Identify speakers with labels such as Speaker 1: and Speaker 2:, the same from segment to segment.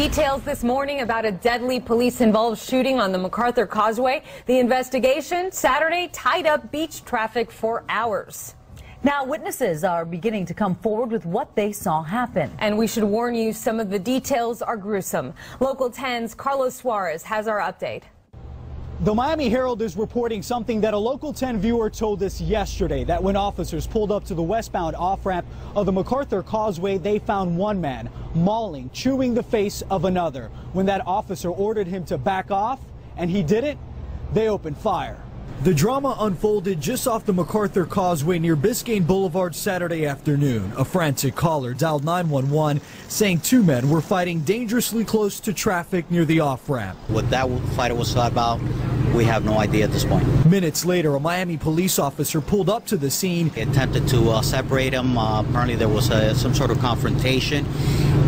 Speaker 1: Details this morning about a deadly police-involved shooting on the MacArthur Causeway. The investigation Saturday tied up beach traffic for hours.
Speaker 2: Now witnesses are beginning to come forward with what they saw happen.
Speaker 1: And we should warn you, some of the details are gruesome. Local 10's Carlos Suarez has our update.
Speaker 3: The Miami Herald is reporting something that a Local 10 viewer told us yesterday, that when officers pulled up to the westbound off-ramp of the MacArthur Causeway, they found one man mauling, chewing the face of another. When that officer ordered him to back off, and he didn't, they opened fire. The drama unfolded just off the MacArthur Causeway near Biscayne Boulevard Saturday afternoon. A frantic caller dialed 911 saying two men were fighting dangerously close to traffic near the off-ramp.
Speaker 4: What that fight was about, we have no idea at this point.
Speaker 3: Minutes later, a Miami police officer pulled up to the scene.
Speaker 4: He attempted to separate them. Apparently there was some sort of confrontation,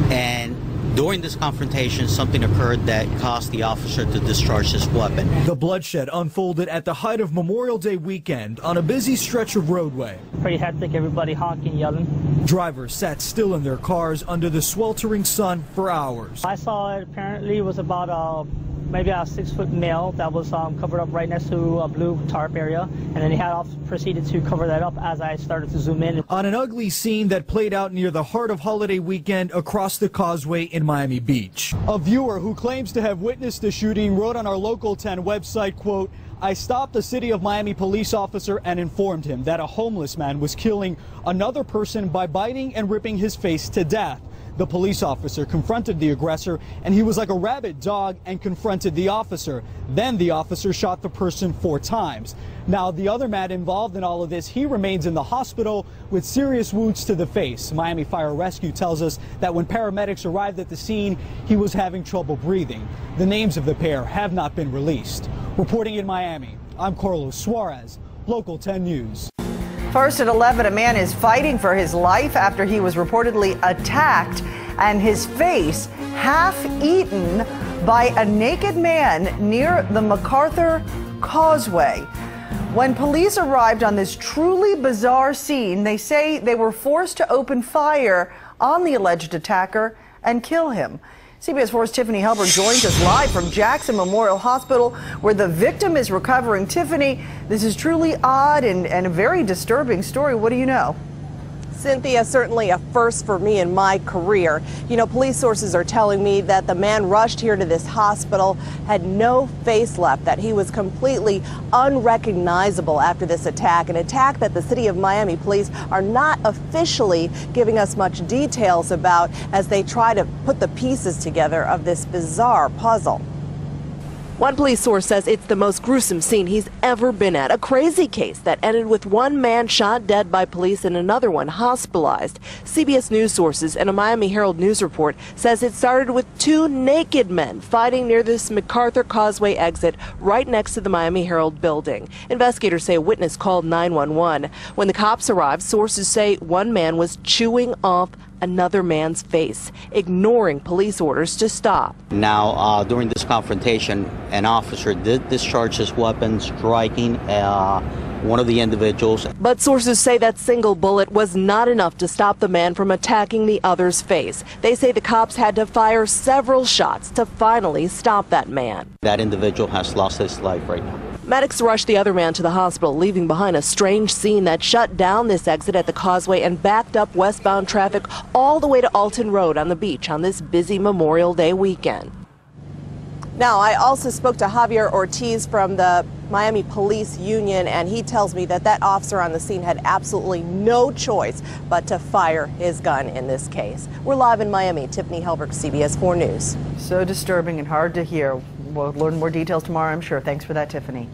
Speaker 4: and during this confrontation, something occurred that caused the officer to discharge his weapon.
Speaker 3: The bloodshed unfolded at the height of Memorial Day weekend on a busy stretch of roadway.
Speaker 5: Pretty hectic, everybody honking, yelling.
Speaker 3: Drivers sat still in their cars under the sweltering sun for hours.
Speaker 5: I saw it apparently was about maybe a 6-foot male that was covered up right next to a blue tarp area, and then he had proceeded to cover that up as I started to zoom in.
Speaker 3: On an ugly scene that played out near the heart of holiday weekend across the causeway in Miami Beach. A viewer who claims to have witnessed the shooting wrote on our Local 10 website, quote, "I stopped a City of Miami police officer and informed him that a homeless man was killing another person by biting and ripping his face to death. The police officer confronted the aggressor, and he was like a rabid dog and confronted the officer. Then the officer shot the person 4 times. Now, the other man involved in all of this, he remains in the hospital with serious wounds to the face. Miami Fire Rescue tells us that when paramedics arrived at the scene, he was having trouble breathing. The names of the pair have not been released. Reporting in Miami, I'm Carlos Suarez, Local 10 News.
Speaker 6: First at 11, a man is fighting for his life after he was reportedly attacked and his face half eaten by a naked man near the MacArthur Causeway. When police arrived on this truly bizarre scene, they say they were forced to open fire on the alleged attacker and kill him. CBS 4's Tiffany Helberg joins us live from Jackson Memorial Hospital, where the victim is recovering. Tiffany, this is truly odd and a very disturbing story. What do you know?
Speaker 7: Cynthia, certainly a first for me in my career. You know, police sources are telling me that the man rushed here to this hospital had no face left, that he was completely unrecognizable after this attack, an attack that the City of Miami police are not officially giving us much details about as they try to put the pieces together of this bizarre puzzle. One police source says it's the most gruesome scene he's ever been at. A crazy case that ended with one man shot dead by police and another one hospitalized. CBS News sources and a Miami Herald News report says it started with 2 naked men fighting near this MacArthur Causeway exit right next to the Miami Herald building. Investigators say a witness called 911. When the cops arrived, sources say one man was chewing off another man's face, ignoring police orders to stop.
Speaker 4: Now, during this confrontation, an officer did discharge his weapon, striking one of the individuals.
Speaker 7: But sources say that single bullet was not enough to stop the man from attacking the other's face. They say the cops had to fire several shots to finally stop that man.
Speaker 4: That individual has lost his life right now.
Speaker 7: Medics rushed the other man to the hospital, leaving behind a strange scene that shut down this exit at the causeway and backed up westbound traffic all the way to Alton Road on the beach on this busy Memorial Day weekend. Now, I also spoke to Javier Ortiz from the Miami Police Union, and he tells me that that officer on the scene had absolutely no choice but to fire his gun in this case. We're live in Miami. Tiffany Helberg, CBS 4 News.
Speaker 6: So disturbing and hard to hear. We'll learn more details tomorrow, I'm sure. Thanks for that, Tiffany.